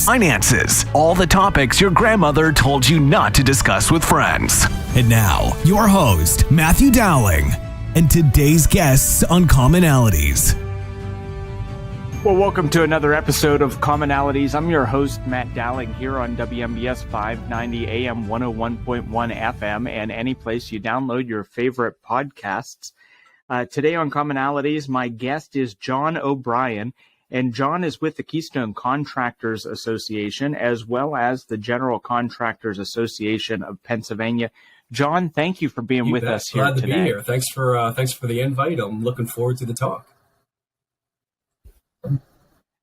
finances, all the topics your grandmother told you not to discuss with friends. And now, your host, Matthew Dowling, and today's guests on Commonalities. Well, welcome to another episode of Commonalities. I'm your host, Matt Dowling, here on WMBS 590 AM 101.1 FM and any place you download your favorite podcasts. Today on Commonalities, my guest is John O'Brien, and John is with the Keystone Contractors Association as well as the General Contractors Association of Pennsylvania. John, thank you for being with us here today. Glad to be here. Thanks for the invite. I'm looking forward to the talk.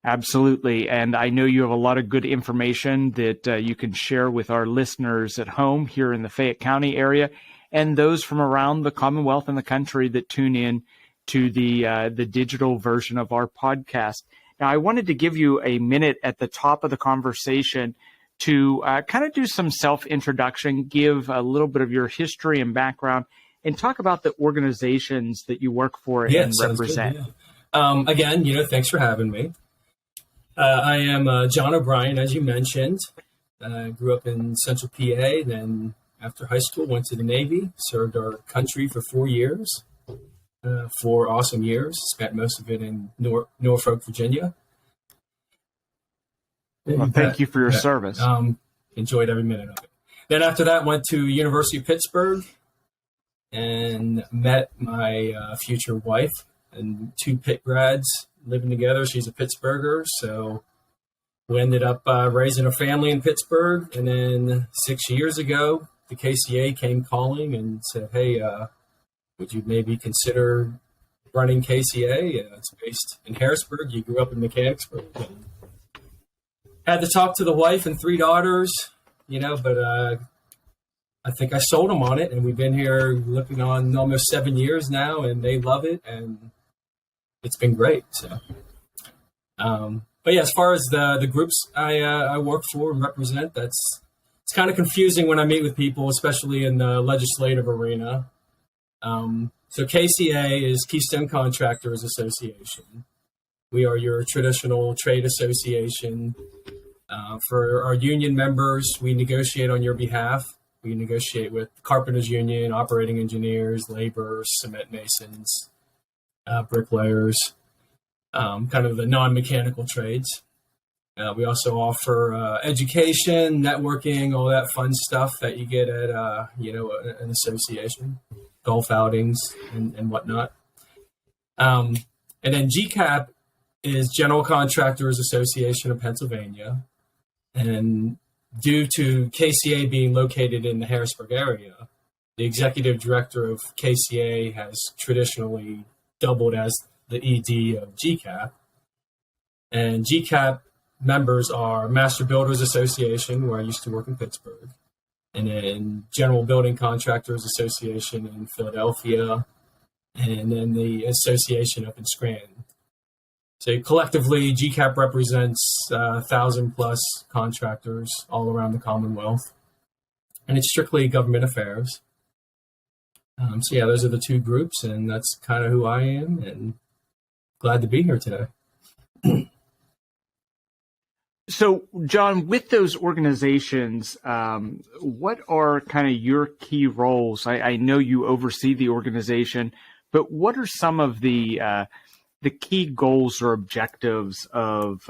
Absolutely. And I know you have a lot of good information that you can share with our listeners at home here in the Fayette County area and those from around the Commonwealth and the country that tune in to the digital version of our podcast. Now, I wanted to give you a minute at the top of the conversation to kind of do some self-introduction, give a little bit of your history and background, and talk about the organizations that you work for and represent. Good, yeah. Again, thanks for having me. I am John O'Brien, as you mentioned. Grew up in Central PA, then after high school went to the Navy, served our country for 4 years, 4 awesome years, spent most of it in Norfolk, Virginia. Well, thank you for your service. Enjoyed every minute of it. Then after that, went to University of Pittsburgh and met my future wife and 2 Pitt grads living together. She's a Pittsburgher, so we ended up raising a family in Pittsburgh. And then 6 years ago, the KCA came calling and said, hey, would you maybe consider running KCA? It's based in Harrisburg. You grew up in Mechanicsburg. And had to talk to the wife and 3 daughters, but I think I sold them on it. And we've been here looking on almost 7 years now, and they love it. And it's been great. So, but yeah, as far as the groups I work for and represent, it's kind of confusing when I meet with people, especially in the legislative arena. So KCA is Keystone Contractors Association. We are your traditional trade association. For our union members, we negotiate on your behalf. We negotiate with Carpenters Union, operating engineers, laborers, cement masons, bricklayers, kind of the non-mechanical trades. We also offer education, networking, all that fun stuff that you get at an association, golf outings and whatnot. And then GCAP is General Contractors Association of Pennsylvania. And due to KCA being located in the Harrisburg area, the executive director of KCA has traditionally doubled as the ED of GCAP. And GCAP members are Master Builders Association, where I used to work in Pittsburgh, and then General Building Contractors Association in Philadelphia, and then the association up in Scranton. So collectively, GCAP represents 1,000 plus contractors all around the Commonwealth, and it's strictly government affairs. So yeah, those are the 2 groups, and that's kind of who I am, and glad to be here today. So, John, with those organizations, what are kind of your key roles? I know you oversee the organization, but what are some of the key goals or objectives of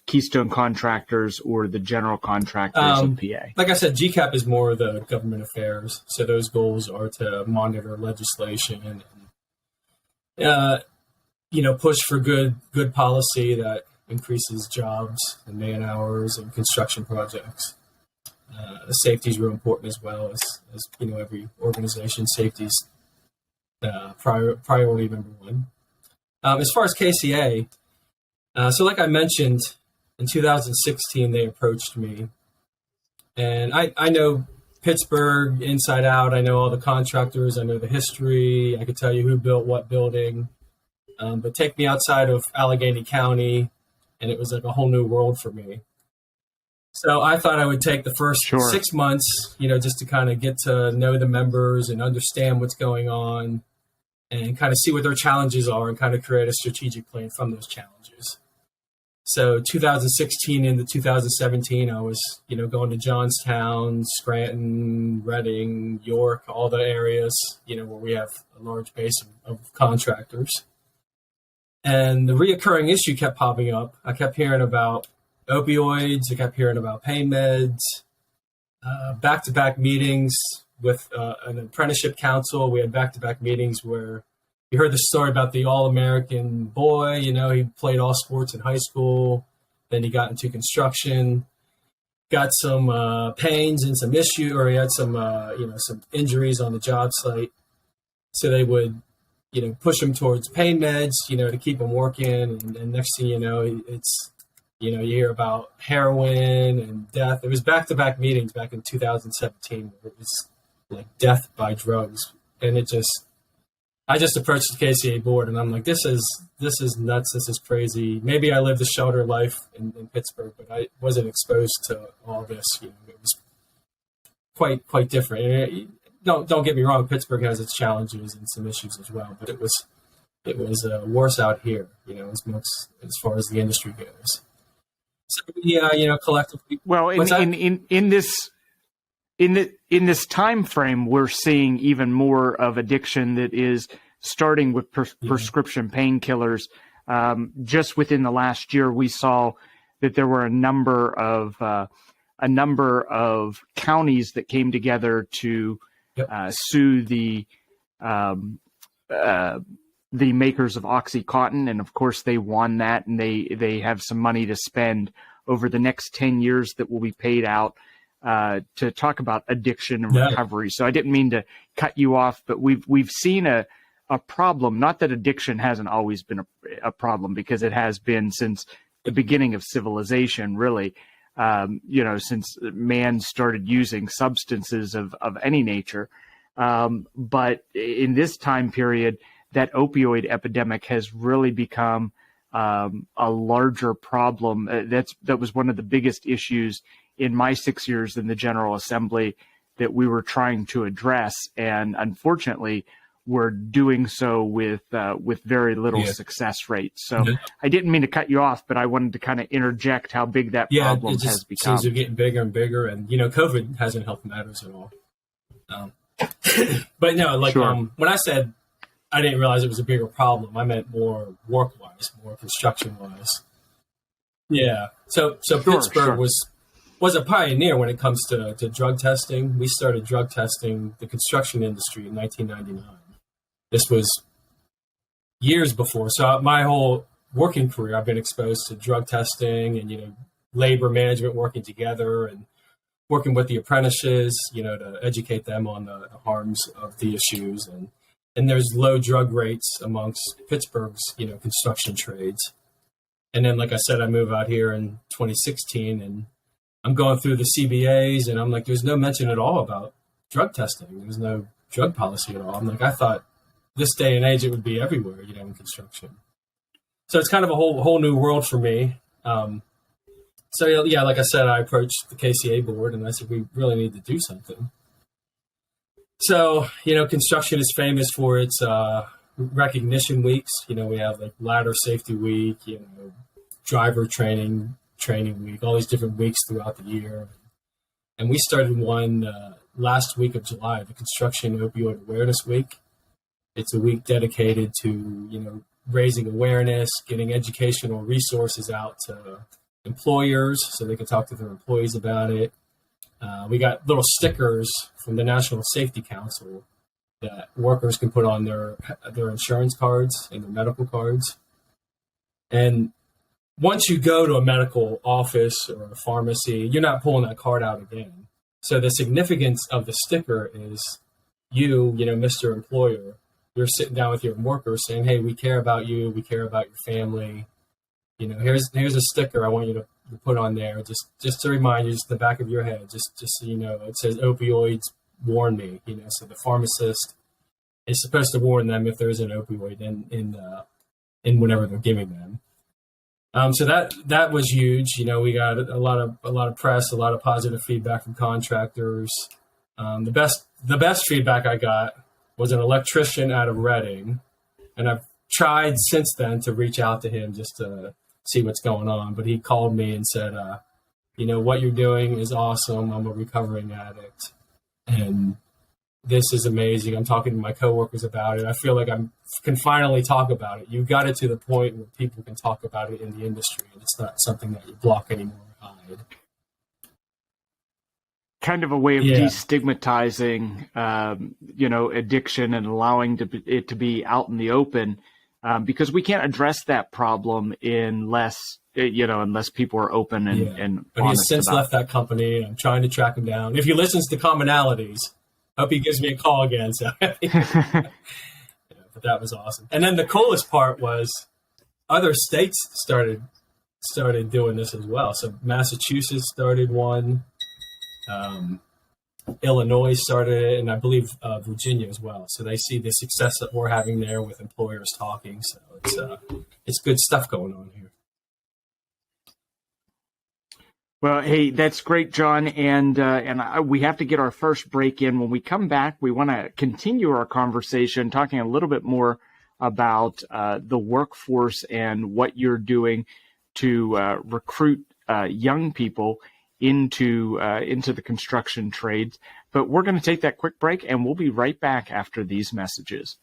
Keystone Contractors or the General Contractors of PA? Like I said, GCAP is more of the government affairs. So those goals are to monitor legislation and, push for good policy that increases jobs and man hours and construction projects. Safety is real important as well as every organization. Safety is priority number 1. As far as KCA, so like I mentioned, in 2016, they approached me. And I know Pittsburgh inside out. I know all the contractors. I know the history. I could tell you who built what building. But take me outside of Allegheny County, and it was like a whole new world for me. So I thought I would take the first 6 months, just to kind of get to know the members and understand what's going on and kind of see what their challenges are and kind of create a strategic plan from those challenges. So 2016 into 2017, I was, going to Johnstown, Scranton, Reading, York, all the areas, where we have a large base of contractors. And the reoccurring issue kept popping up. I kept hearing about opioids. I kept hearing about pain meds, back-to-back meetings with an apprenticeship council. We had back-to-back meetings where you heard the story about the All-American boy. He played all sports in high school. Then he got into construction, got some pains and some issue, or he had some, some injuries on the job site. So they would, push him towards pain meds, to keep him working. And next thing you know, it's, you hear about heroin and death. It was back-to-back meetings back in 2017. It was like death by drugs. And I just approached the KCA board and I'm like, this is nuts. This is crazy. Maybe I lived a sheltered life in Pittsburgh, but I wasn't exposed to all this. It was quite different. And don't get me wrong. Pittsburgh has its challenges and some issues as well, but it was worse out here, as far as the industry goes. So yeah, collectively. Well, in this time frame, we're seeing even more of addiction that is starting with prescription painkillers. Just within the last year, we saw that there were a number of counties that came together to sue the makers of OxyContin, and of course they won that, and they have some money to spend over the next 10 years that will be paid out to talk about addiction and recovery. So I didn't mean to cut you off, but we've seen a problem. Not that addiction hasn't always been a problem, because it has been since the beginning of civilization, really. Since man started using substances of any nature. But in this time period, that opioid epidemic has really become a larger problem. That was one of the biggest issues in my 6 years in the General Assembly that we were trying to address, and unfortunately, we're doing so with very little success rate. So I didn't mean to cut you off, but I wanted to kind of interject how big that problem has become. Seems to be getting bigger and bigger, and COVID hasn't helped matters at all. But no, when I said I didn't realize it was a bigger problem, I meant more work-wise, more construction-wise. Yeah. So Pittsburgh was a pioneer when it comes to drug testing. We started drug testing the construction industry in 1999. This was years before. So my whole working career, I've been exposed to drug testing and, labor management, working together and working with the apprentices, to educate them on the harms of the issues. And there's low drug rates amongst Pittsburgh's, construction trades. And then, like I said, I moved out here in 2016 and I'm going through the CBAs and I'm like, there's no mention at all about drug testing. There's no drug policy at all. I'm like, I thought this day and age, it would be everywhere, in construction. So it's kind of a whole new world for me. So yeah, like I said, I approached the KCA board and I said, we really need to do something. So, construction is famous for its recognition weeks. We have like ladder safety week, driver training week, all these different weeks throughout the year. And we started one last week of July, the Construction Opioid Awareness Week. It's a week dedicated to, raising awareness, getting educational resources out to employers so they can talk to their employees about it. We got little stickers from the National Safety Council that workers can put on their insurance cards and their medical cards. And once you go to a medical office or a pharmacy, you're not pulling that card out again. So the significance of the sticker is you, Mr. Employer, you're sitting down with your workers saying, hey, we care about you. We care about your family. Here's a sticker I want you to put on there. Just to remind you, just in the back of your head, just so you know, it says opioids warn me, so the pharmacist is supposed to warn them if there's an opioid in whatever they're giving them. So that was huge. We got a lot of press, a lot of positive feedback from contractors. The best feedback I got was an electrician out of Reading, and I've tried since then to reach out to him just to see what's going on. But he called me and said, what you're doing is awesome. I'm a recovering addict, and this is amazing. I'm talking to my coworkers about it. I feel like I can finally talk about it. You got it to the point where people can talk about it in the industry, and it's not something that you block anymore or hide. Kind of a way of destigmatizing, addiction and allowing it to be out in the open, because we can't address that problem unless people are open and But he has since left that company, and I'm trying to track him down. If he listens to Commonalities, hope he gives me a call again. So, but that was awesome. And then the coolest part was other states started doing this as well. So Massachusetts started one, Illinois started it, and I believe Virginia as well. So they see the success that we're having there with employers talking. So it's good stuff going on here. Well, hey, that's great, John, and we have to get our first break in. When we come back, we want to continue our conversation, talking a little bit more about the workforce and what you're doing to recruit young people into the construction trades. But we're going to take that quick break, and we'll be right back after these messages.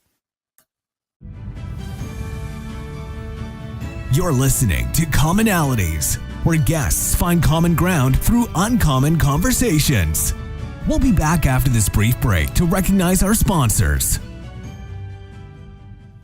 You're listening to Commonalities, where guests find common ground through uncommon conversations. We'll be back after this brief break to recognize our sponsors.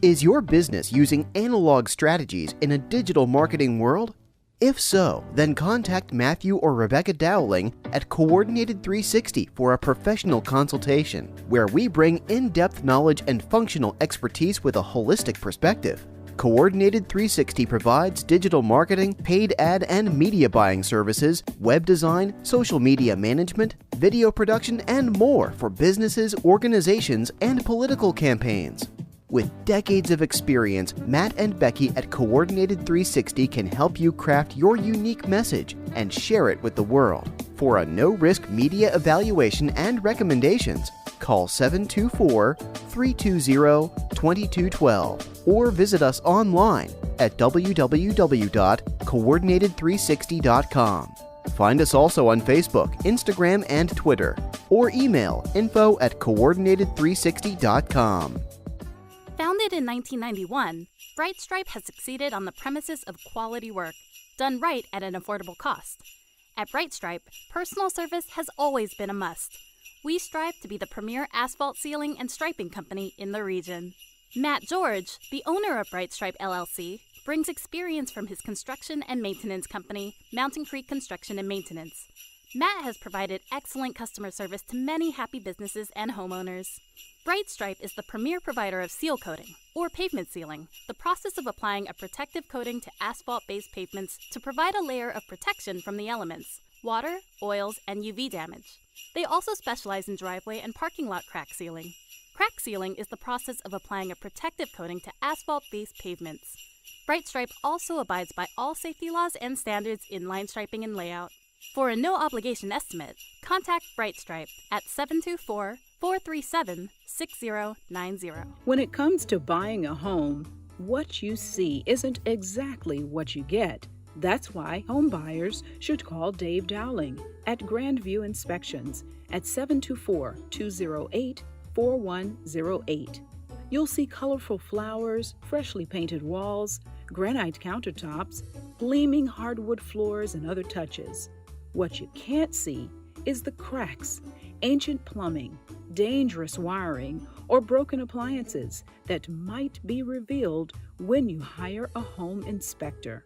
Is your business using analog strategies in a digital marketing world? If so, then contact Matthew or Rebecca Dowling at Coordinated 360 for a professional consultation, where we bring in-depth knowledge and functional expertise with a holistic perspective. Coordinated 360 provides digital marketing, paid ad and media buying services, web design, social media management, video production, and more for businesses, organizations, and political campaigns. With decades of experience, Matt and Becky at Coordinated 360 can help you craft your unique message and share it with the world. For a no-risk media evaluation and recommendations, call 724-320-2212 or visit us online at www.coordinated360.com. Find us also on Facebook, Instagram, and Twitter, or email info@coordinated360.com. Founded in 1991, Bright Stripe has succeeded on the premises of quality work, done right at an affordable cost. At Bright Stripe, personal service has always been a must. We strive to be the premier asphalt sealing and striping company in the region. Matt George, the owner of Bright Stripe LLC, brings experience from his construction and maintenance company, Mountain Creek Construction and Maintenance. Matt has provided excellent customer service to many happy businesses and homeowners. Bright Stripe is the premier provider of seal coating, or pavement sealing, the process of applying a protective coating to asphalt-based pavements to provide a layer of protection from the elements, water, oils, and UV damage. They also specialize in driveway and parking lot crack sealing. Crack sealing is the process of applying a protective coating to asphalt-based pavements. Bright Stripe also abides by all safety laws and standards in line striping and layout. For a no-obligation estimate, contact Bright Stripe at 724-437-6090. When it comes to buying a home, what you see isn't exactly what you get. That's why home buyers should call Dave Dowling at Grandview Inspections at 724-208-4108. You'll see colorful flowers, freshly painted walls, granite countertops, gleaming hardwood floors, and other touches. What you can't see is the cracks, ancient plumbing, dangerous wiring, or broken appliances that might be revealed when you hire a home inspector.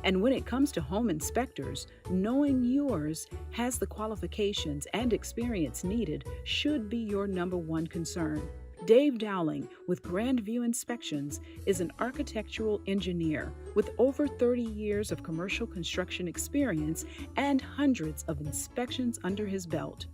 And when it comes to home inspectors, knowing yours has the qualifications and experience needed should be your number one concern. Dave Dowling with Grandview Inspections is an architectural engineer with over 30 years of commercial construction experience and hundreds of inspections under his belt.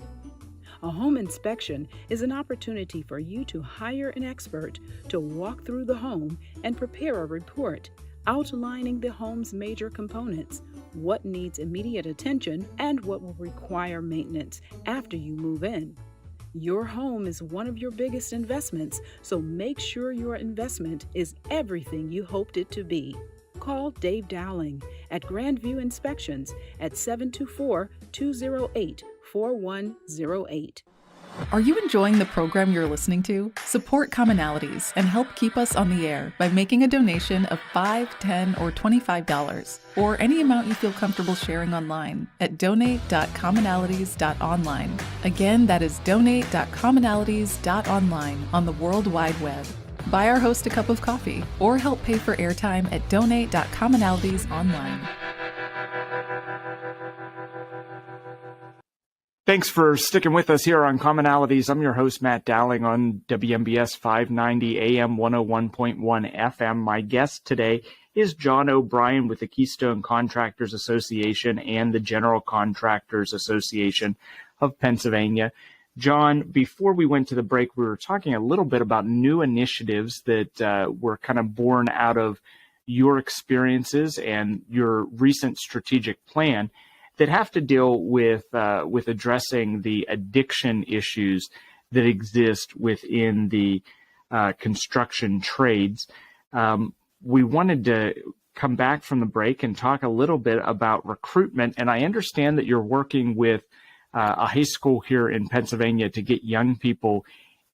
A home inspection is an opportunity for you to hire an expert to walk through the home and prepare a report outlining the home's major components, what needs immediate attention, and what will require maintenance after you move in. Your home is one of your biggest investments, so make sure your investment is everything you hoped it to be. Call Dave Dowling at Grandview Inspections at 724-208-4108. Are you enjoying the program you're listening to? Support Commonalities and help keep us on the air by making a donation of $5, $10, or $25, or any amount you feel comfortable sharing online at donate.commonalities.online. Again, that is donate.commonalities.online on the World Wide Web. Buy our host a cup of coffee or help pay for airtime at donate.commonalities.online. Thanks for sticking with us here on Commonalities. I'm your host, Matt Dowling, on WMBS 590 AM 101.1 FM. My guest today is John O'Brien with the Keystone Contractors Association and the General Contractors Association of Pennsylvania. John, before we went to the break, we were talking a little bit about new initiatives that were kind of born out of your experiences and your recent strategic plan that have to deal with addressing the addiction issues that exist within the construction trades. We wanted to come back from the break and talk a little bit about recruitment. And I understand that you're working with a high school here in Pennsylvania to get young people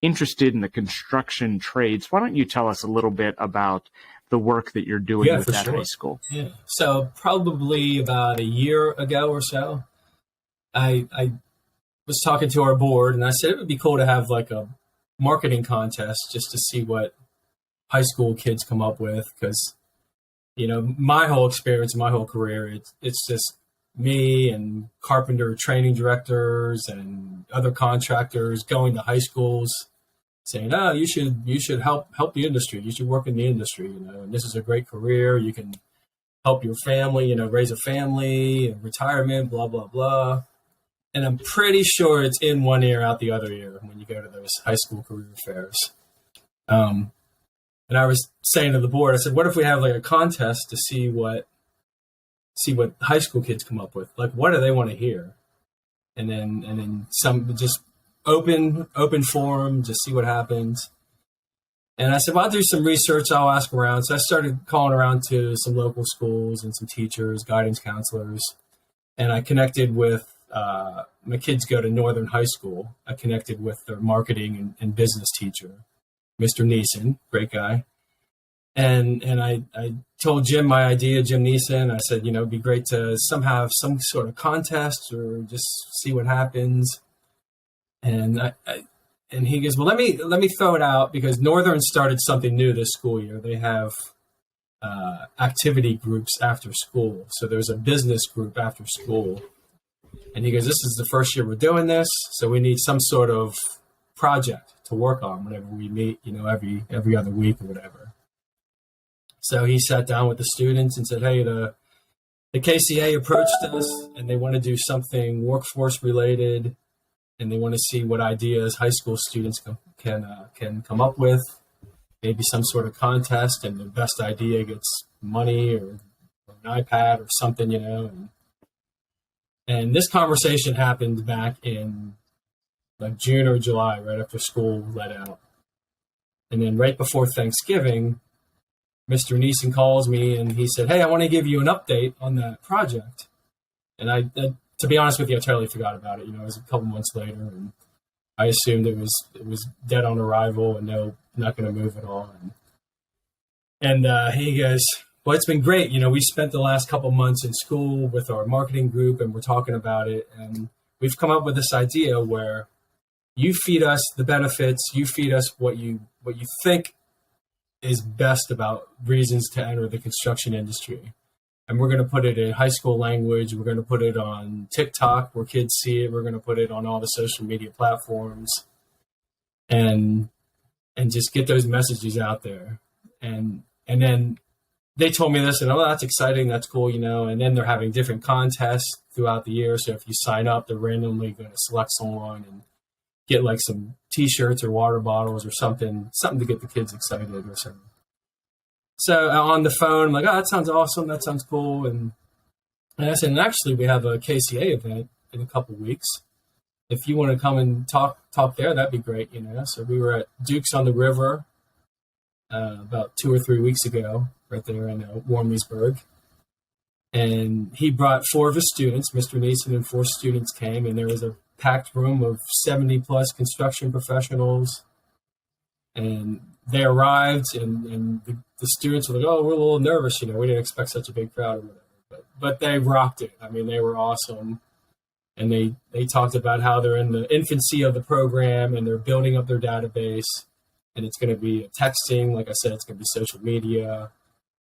interested in the construction trades. Why don't you tell us a little bit about the work that you're doing with that high school? Yeah. So probably about a year ago or so, I was talking to our board and I said it would be cool to have like a marketing contest just to see what high school kids come up with. Because, you know, my whole experience, my whole career, it's just me and carpenter training directors and other contractors going to high schools saying, "Oh, you should help the industry. You should work in the industry. You know, and this is a great career. You can help your family. You know, raise a family, retirement, blah blah blah." And I'm pretty sure it's in one ear, out the other ear when you go to those high school career fairs. And I was saying to the board, I said, "What if we have like a contest to see what high school kids come up with? Like, what do they want to hear?" And then some just open forum, just see what happens. And I said, well, I'll do some research. I'll ask around. So I started calling around to some local schools and some teachers, guidance counselors. And I connected with, my kids go to Northern High School. I connected with their marketing and business teacher, Mr. Neeson, great guy. And I told Jim my idea, Jim Neeson. I said, you know, it'd be great to have some sort of contest or just see what happens. And and he goes, well, let me throw it out, because Northern started something new this school year. They have activity groups after school. So there's a business group after school. And he goes, this is the first year we're doing this, so we need some sort of project to work on whenever we meet, you know, every other week or whatever. So he sat down with the students and said, hey, the KCA approached us and they want to do something workforce related. And they want to see what ideas high school students can come up with, maybe some sort of contest, and the best idea gets money or an iPad or something, you know. And this conversation happened back in like June or July, right after school let out. And then right before Thanksgiving, Mr. Neeson calls me and he said, hey, I want to give you an update on that project. And I to be honest with you, I totally forgot about it. You know, it was a couple months later, and I assumed it was dead on arrival and not going to move at all. And he goes, well, it's been great. You know, we spent the last couple months in school with our marketing group, and we're talking about it. And we've come up with this idea where you feed us the benefits, you feed us what you think is best about reasons to enter the construction industry. And we're going to put it in high school language. We're going to put it on TikTok where kids see it. We're going to put it on all the social media platforms and just get those messages out there. And then they told me this, and oh, that's exciting. That's cool, you know. And then they're having different contests throughout the year. So if you sign up, they're randomly going to select someone and get like some T-shirts or water bottles or something to get the kids excited or something. So on the phone, I'm like, oh, that sounds awesome. That sounds cool. And I said, and actually, we have a KCA event in a couple of weeks. If you want to come and talk there, that'd be great, you know. So we were at Duke's on the River about 2 or 3 weeks ago. right there in Warmleysburg. And he brought 4 of his students. Mr. Neeson and 4 students came, and there was a packed room of 70 plus construction professionals. And they arrived, and the students were like, "Oh, we're a little nervous, we didn't expect such a big crowd or whatever." But they rocked it. I mean, they were awesome. And they talked about how they're in the infancy of the program and they're building up their database. And it's going to be texting, like I said, it's going to be social media.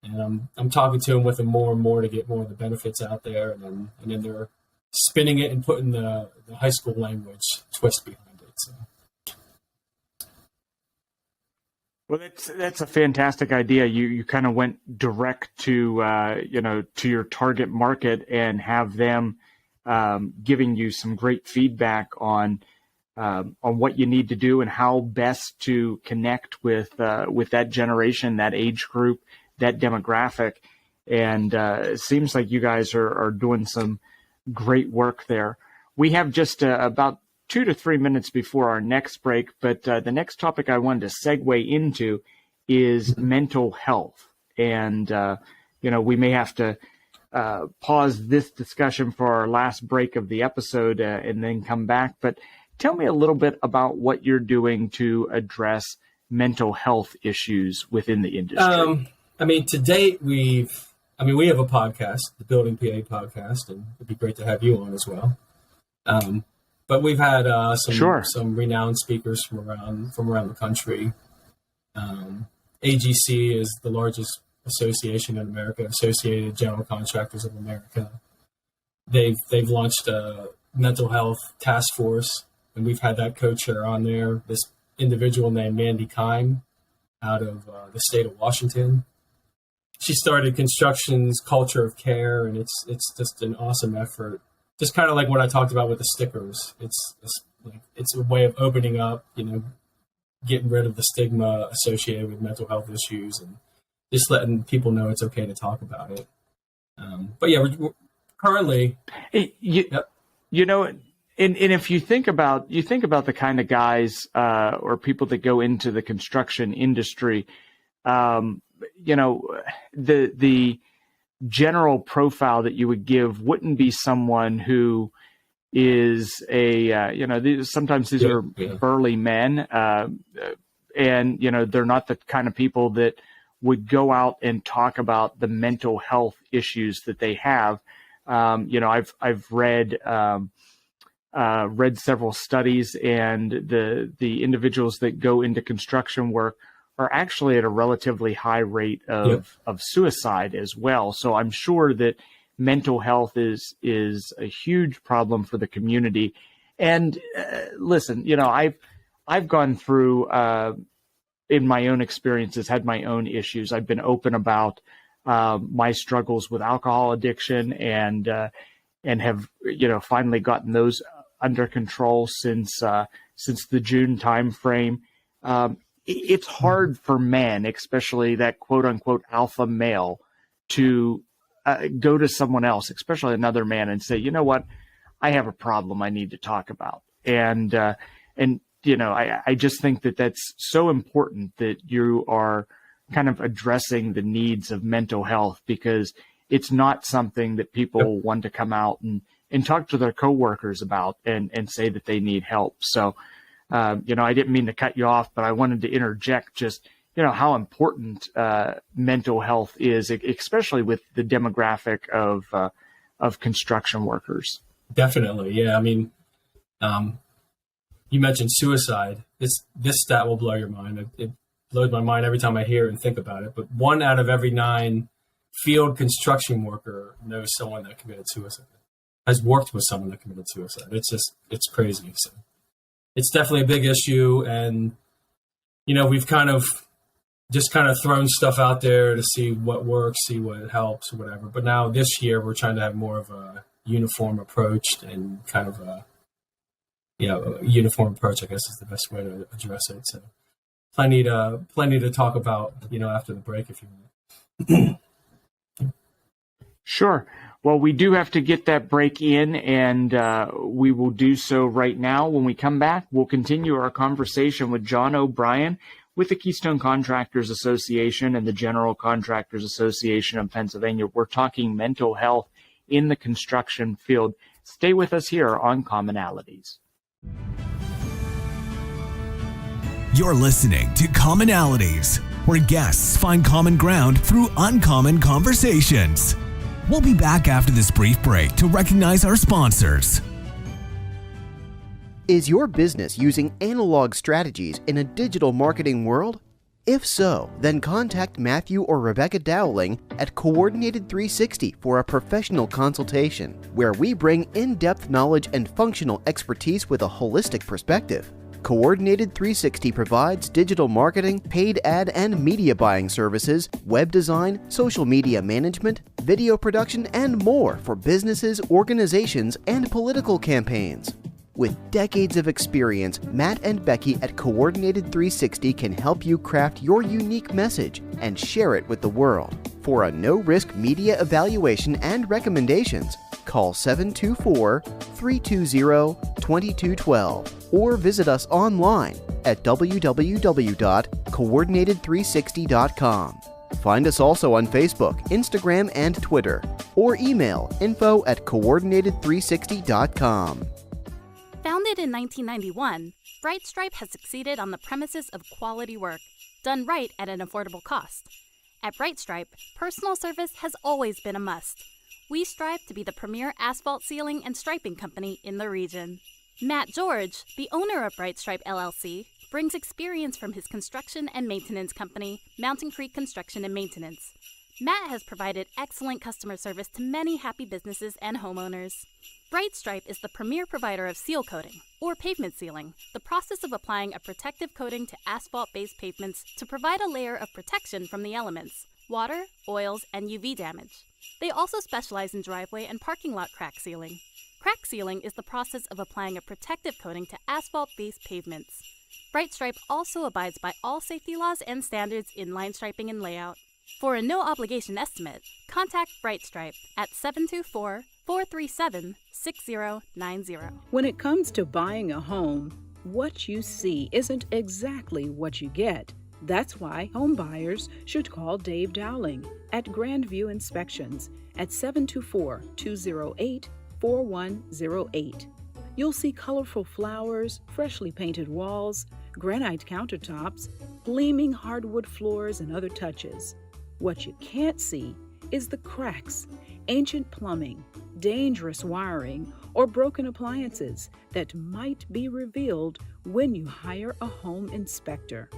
And I'm talking to them with them more and more to get more of the benefits out there. And then they're spinning it and putting the high school language twist behind it. So. Well, that's a fantastic idea. You kind of went direct to to your target market and have them giving you some great feedback on what you need to do and how best to connect with that generation, that age group, that demographic. And it seems like you guys are doing some great work there. We have just about 2 to 3 minutes before our next break, but the next topic I wanted to segue into is mental health. And, we may have to pause this discussion for our last break of the episode and then come back. But tell me a little bit about what you're doing to address mental health issues within the industry. To date, we have a podcast, the Building PA podcast, and it'd be great to have you on as well. But we've had some renowned speakers from around the country. AGC is the largest association in America, Associated General Contractors of America. They've launched a mental health task force, and we've had that co-chair on there. This individual named Mandy Kime out of the state of Washington. She started Construction's Culture of Care, and it's just an awesome effort. Just kind of like what I talked about with the stickers. It's a way of opening up, getting rid of the stigma associated with mental health issues and just letting people know it's okay to talk about it. But yeah, we're currently, and if you think about the kind of guys or people that go into the construction industry, the general profile that you would give wouldn't be someone who is sometimes these are burly men, and they're not the kind of people that would go out and talk about the mental health issues that they have. I've read several studies, and the individuals that go into construction work are actually at a relatively high rate of suicide as well. So I'm sure that mental health is a huge problem for the community. And listen, I've gone through in my own experiences, had my own issues. I've been open about my struggles with alcohol addiction and have finally gotten those under control since the June timeframe. It's hard for men, especially that quote unquote alpha male, to go to someone else, especially another man, and say, you know what, I have a problem I need to talk about. And I just think that that's so important that you are kind of addressing the needs of mental health, because it's not something that people want to come out and talk to their coworkers about and say that they need help. So, I didn't mean to cut you off, but I wanted to interject just, how important mental health is, especially with the demographic of construction workers. Definitely. Yeah. You mentioned suicide. This stat will blow your mind. It blows my mind every time I hear it and think about it. But 1 out of every 9 field construction worker knows someone that committed suicide, has worked with someone that committed suicide. It's crazy. So it's definitely a big issue. And, we've kind of thrown stuff out there to see what works, see what helps or whatever. But now this year we're trying to have more of a uniform approach and kind of a uniform approach, I guess is the best way to address it. So plenty to talk about, after the break if you want. Sure. Well, we do have to get that break in, and we will do so right now. When we come back, we'll continue our conversation with John O'Brien with the Keystone Contractors Association and the General Contractors Association of Pennsylvania. We're talking mental health in the construction field. Stay with us here on Commonalities. You're listening to Commonalities, where guests find common ground through uncommon conversations. We'll be back after this brief break to recognize our sponsors. Is your business using analog strategies in a digital marketing world? If so, then contact Matthew or Rebecca Dowling at Coordinated 360 for a professional consultation, where we bring in-depth knowledge and functional expertise with a holistic perspective. Coordinated 360 provides digital marketing, paid ad and media buying services, web design, social media management, video production, and more for businesses, organizations, and political campaigns. With decades of experience, Matt and Becky at Coordinated 360 can help you craft your unique message and share it with the world. For a no-risk media evaluation and recommendations, call 724-320-2212 or visit us online at www.coordinated360.com. Find us also on Facebook, Instagram, and Twitter, or email info@coordinated360.com. Founded in 1991, Bright Stripe has succeeded on the premises of quality work, done right at an affordable cost. At Bright Stripe, personal service has always been a must. We strive to be the premier asphalt sealing and striping company in the region. Matt George, the owner of Bright Stripe LLC, brings experience from his construction and maintenance company, Mountain Creek Construction and Maintenance. Matt has provided excellent customer service to many happy businesses and homeowners. Bright Stripe is the premier provider of seal coating, or pavement sealing, the process of applying a protective coating to asphalt-based pavements to provide a layer of protection from the elements, water, oils, and UV damage. They also specialize in driveway and parking lot crack sealing. Crack sealing is the process of applying a protective coating to asphalt-based pavements. Bright Stripe also abides by all safety laws and standards in line striping and layout. For a no-obligation estimate, contact Bright Stripe at 724-437-6090. When it comes to buying a home, what you see isn't exactly what you get. That's why home buyers should call Dave Dowling at Grandview Inspections at 724-208-4108. You'll see colorful flowers, freshly painted walls, granite countertops, gleaming hardwood floors, and other touches. What you can't see is the cracks, ancient plumbing, dangerous wiring, or broken appliances that might be revealed when you hire a home inspector.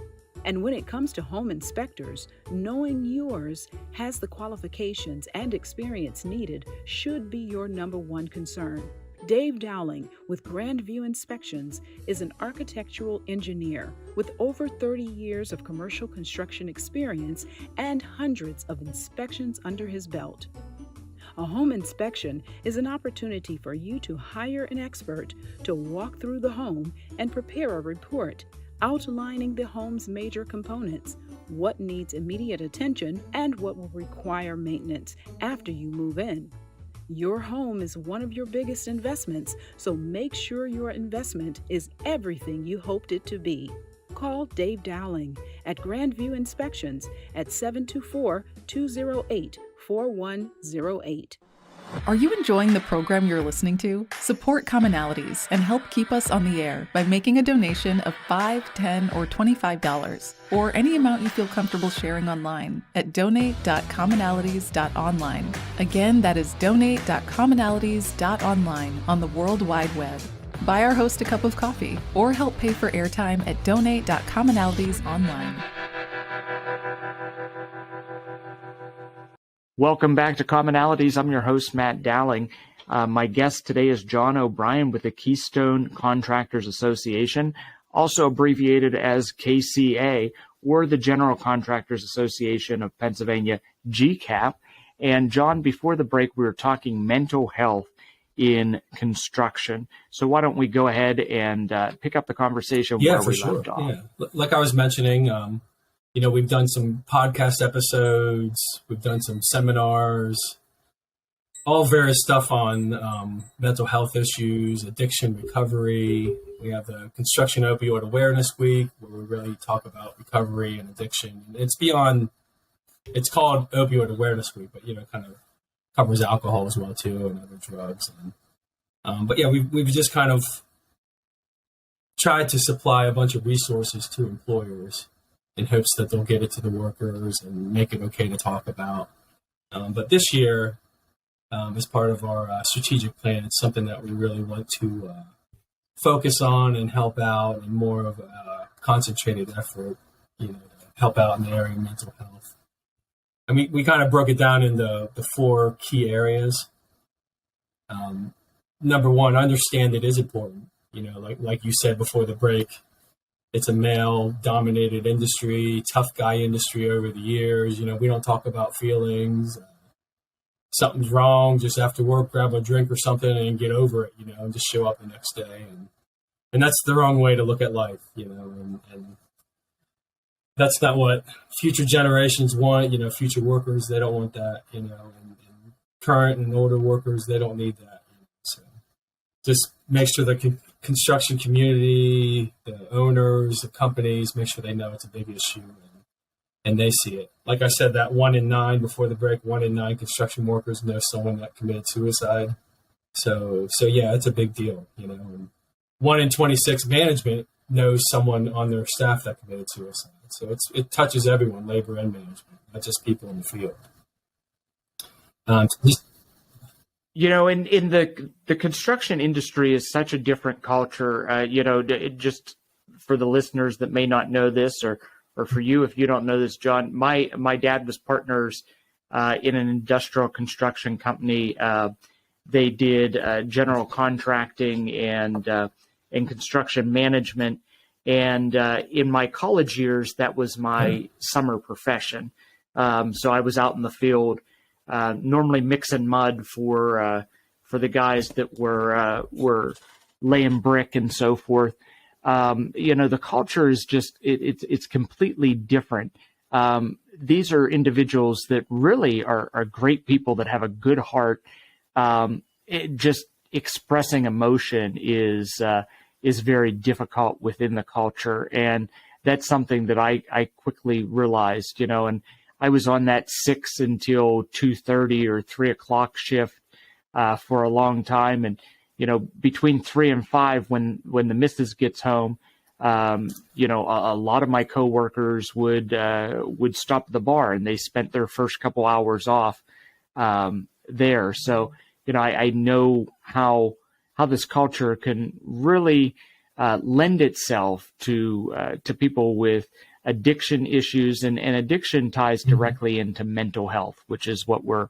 And when it comes to home inspectors, knowing yours has the qualifications and experience needed should be your number one concern. Dave Dowling with Grandview Inspections is an architectural engineer with over 30 years of commercial construction experience and hundreds of inspections under his belt. A home inspection is an opportunity for you to hire an expert to walk through the home and prepare a report outlining the home's major components, what needs immediate attention, and what will require maintenance after you move in. Your home is one of your biggest investments, so make sure your investment is everything you hoped it to be. Call Dave Dowling at Grandview Inspections at 724-208-4108. Are you enjoying the program you're listening to? Support Commonalities and help keep us on the air by making a donation of $5, $10, or $25, or any amount you feel comfortable sharing online at donate.commonalities.online. Again, that is donate.commonalities.online on the World Wide Web. Buy our host a cup of coffee or help pay for airtime at donate.commonalities.online. Welcome back to Commonalities. I'm your host, Matt Dowling. My guest today is John O'Brien with the Keystone Contractors Association, also abbreviated as KCA, or the General Contractors Association of Pennsylvania, GCAP. And John, before the break, we were talking mental health in construction. So why don't we go ahead and pick up the conversation where we left off? Yeah, like I was mentioning, we've done some podcast episodes, we've done some seminars, all various stuff on mental health issues, addiction recovery. We have the Construction Opioid Awareness Week, where we really talk about recovery and addiction. It's beyond, it's called Opioid Awareness Week, but, kind of covers alcohol as well, too, and other drugs. But yeah, we've just kind of tried to supply a bunch of resources to employers in hopes that they'll get it to the workers and make it okay to talk about. But this year, as part of our strategic plan, it's something that we really want to focus on and help out, and more of a concentrated effort, to help out in the area of mental health. I mean, we kind of broke it down into the 4 key areas. Number one, understand it is important. Like you said before the break, it's a male-dominated industry, tough guy industry over the years. We don't talk about feelings. Something's wrong, just after work, grab a drink or something and get over it, and just show up the next day. And that's the wrong way to look at life, and that's not what future generations want. Future workers, they don't want that, and current and older workers, they don't need that. So just make sure the construction community, the owners, the companies, make sure they know it's a big issue and they see it. Like I said, that 1 in 9 before the break, 1 in 9 construction workers know someone that committed suicide. So yeah, it's a big deal, and 1 in 26 management knows someone on their staff that committed suicide. So it touches everyone, labor and management, not just people in the field. In the construction industry is such a different culture. Just for the listeners that may not know this, or for you, if you don't know this, John, my dad was partners in an industrial construction company. They did general contracting and construction management. And in my college years, that was my summer profession. So I was out in the field, normally mixing mud for the guys that were laying brick and so forth. The culture is just it's completely different. These are individuals that really are great people that have a good heart. Just expressing emotion is very difficult within the culture, and that's something that I quickly realized. And I was on that 6 until 2:30 or 3 o'clock shift for a long time, and between 3 and 5, when the missus gets home, a lot of my coworkers would stop at the bar, and they spent their first couple hours off there. So I know how this culture can really lend itself to people with addiction issues, and addiction ties directly into mental health, which is what we're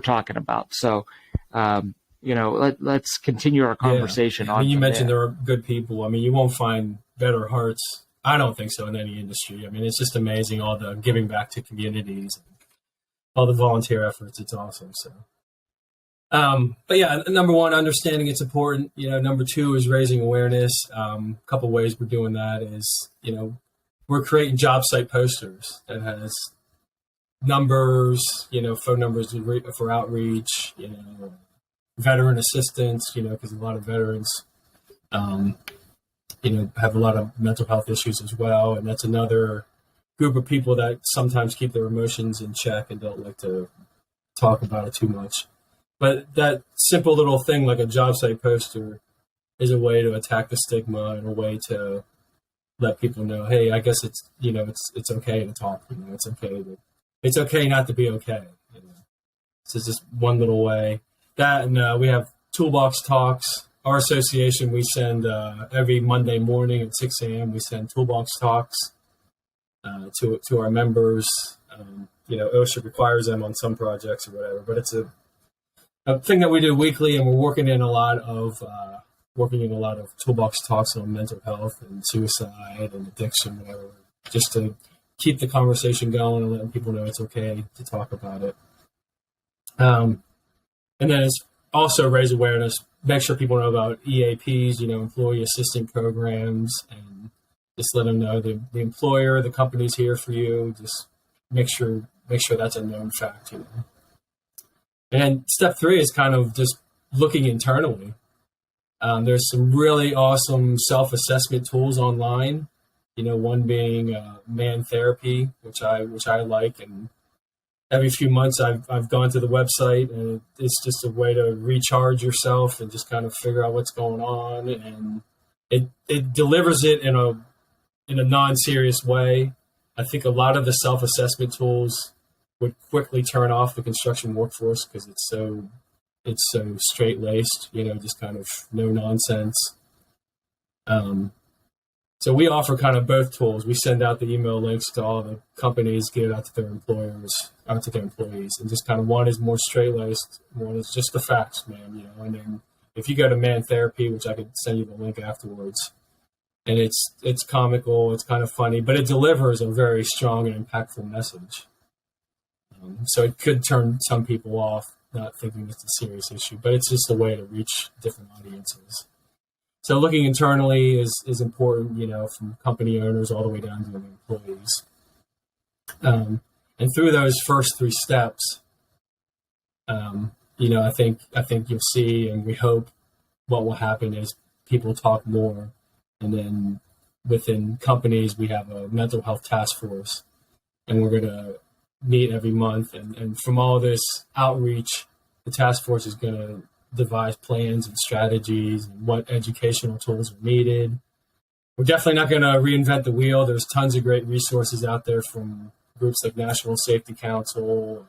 talking about. So. Let's continue our conversation on. You mentioned there are good people. I mean, you won't find better hearts. I don't think so in any industry. I mean, it's just amazing, all the giving back to communities, and all the volunteer efforts. It's awesome. So, but yeah, number one, understanding it's important. Number 2 is raising awareness. A couple ways we're doing that is, we're creating job site posters that has numbers, phone numbers for outreach, veteran assistance, because a lot of veterans, have a lot of mental health issues as well. And that's another group of people that sometimes keep their emotions in check and don't like to talk about it too much. But that simple little thing like a job site poster is a way to attack the stigma, and a way to let people know, hey, I guess it's, it's okay to talk. It's okay not to be okay. So it's just one little way. That, and we have toolbox talks. Our association, we send every Monday morning at 6 a.m. we send toolbox talks to our members. OSHA requires them on some projects or whatever, but it's a thing that we do weekly, and we're working in a lot of toolbox talks on mental health and suicide and addiction, whatever, just to keep the conversation going and letting people know it's okay to talk about it. And then it's also raise awareness, make sure people know about EAPs, employee assistance programs, and just let them know the employer, the company's here for you. Just make sure that's a known fact. And step 3 is kind of just looking internally. There's some really awesome self-assessment tools online. One being Man Therapy, which I like, and every few months I've gone to the website, and it's just a way to recharge yourself and just kind of figure out what's going on, and it delivers it in a non-serious way. I think a lot of the self-assessment tools would quickly turn off the construction workforce because it's so straight-laced, just kind of no nonsense. So we offer kind of both tools. We send out the email links to all the companies, get it out to their employees, and just kind of one is more straight-laced, one is just the facts, man, And then if you go to Man Therapy, which I could send you the link afterwards, and it's comical, it's kind of funny, but it delivers a very strong and impactful message. So it could turn some people off, not thinking it's a serious issue, but it's just a way to reach different audiences. So looking internally is important, from company owners all the way down to the employees. And through those first 3 steps, I think you'll see, and we hope what will happen is people talk more. And then within companies, we have a mental health task force, and we're going to meet every month. And from all this outreach, the task force is going to devise plans and strategies and what educational tools are needed. We're definitely not going to reinvent the wheel. There's tons of great resources out there from groups like National Safety Council,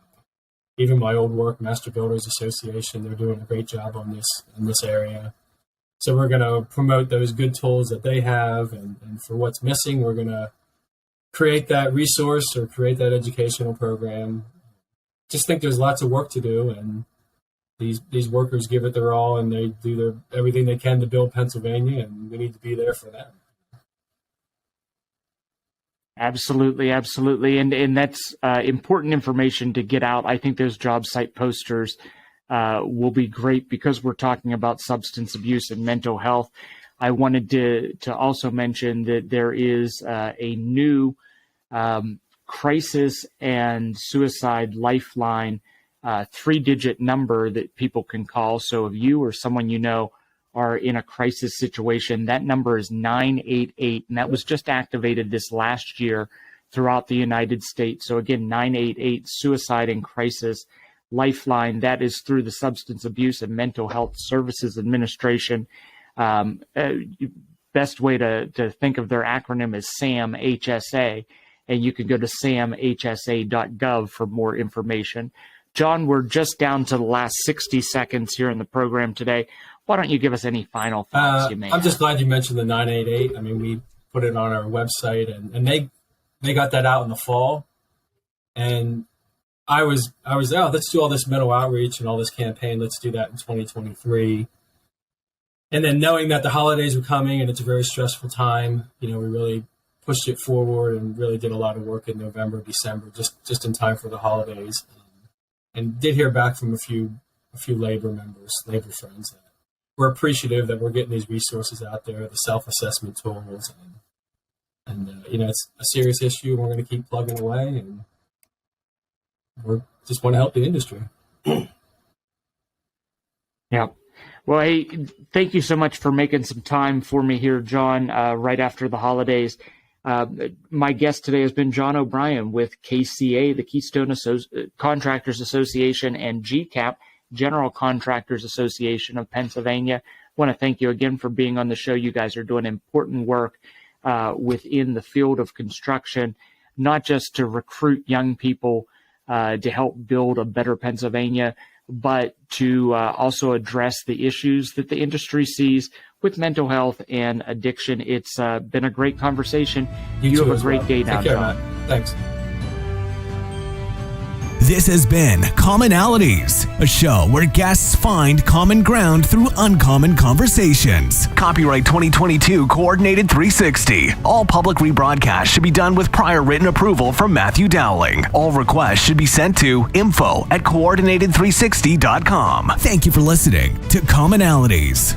even my old work, Master Builders Association. They're doing a great job on this in this area. So we're going to promote those good tools that they have, and for what's missing, we're going to create that resource or create that educational program. Just think there's lots of work to do, and these workers give it their all, and they do everything they can to build Pennsylvania, and we need to be there for them. Absolutely. And that's important information to get out. I think those job site posters will be great because we're talking about substance abuse and mental health. I wanted to also mention that there is a new crisis and suicide lifeline 3-digit number that people can call. So if you or someone you know are in a crisis situation, that number is 988, and that was just activated this last year throughout the United States. So again, 988 Suicide and Crisis Lifeline. That is through the Substance Abuse and Mental Health Services Administration. Best way to think of their acronym is SAMHSA, and you can go to samhsa.gov for more information. John, we're just down to the last 60 seconds here in the program today. Why don't you give us any final thoughts you may have? I'm just glad you mentioned the 988. I mean, we put it on our website, and they got that out in the fall. And I was let's do all this mental outreach and all this campaign. Let's do that in 2023. And then knowing that the holidays were coming and it's a very stressful time, we really pushed it forward and really did a lot of work in November, December, just in time for the holidays. And did hear back from a few labor friends that we're appreciative that we're getting these resources out there, the self-assessment tools, and it's a serious issue, and we're going to keep plugging away, and we just want to help the industry. Yeah. Well, hey, thank you so much for making some time for me here, John, right after the holidays. My guest today has been John O'Brien with KCA, the Keystone Contractors Association, and GCAP, General Contractors Association of Pennsylvania. I want to thank you again for being on the show. You guys are doing important work within the field of construction, not just to recruit young people to help build a better Pennsylvania, but to also address the issues that the industry sees with mental health and addiction. It's been a great conversation. You have a great day now, John. Matt. Thanks. This has been Commonalities, a show where guests find common ground through uncommon conversations. Copyright 2022 Coordinated 360. All public rebroadcasts should be done with prior written approval from Matthew Dowling. All requests should be sent to info@coordinated360.com. Thank you for listening to Commonalities.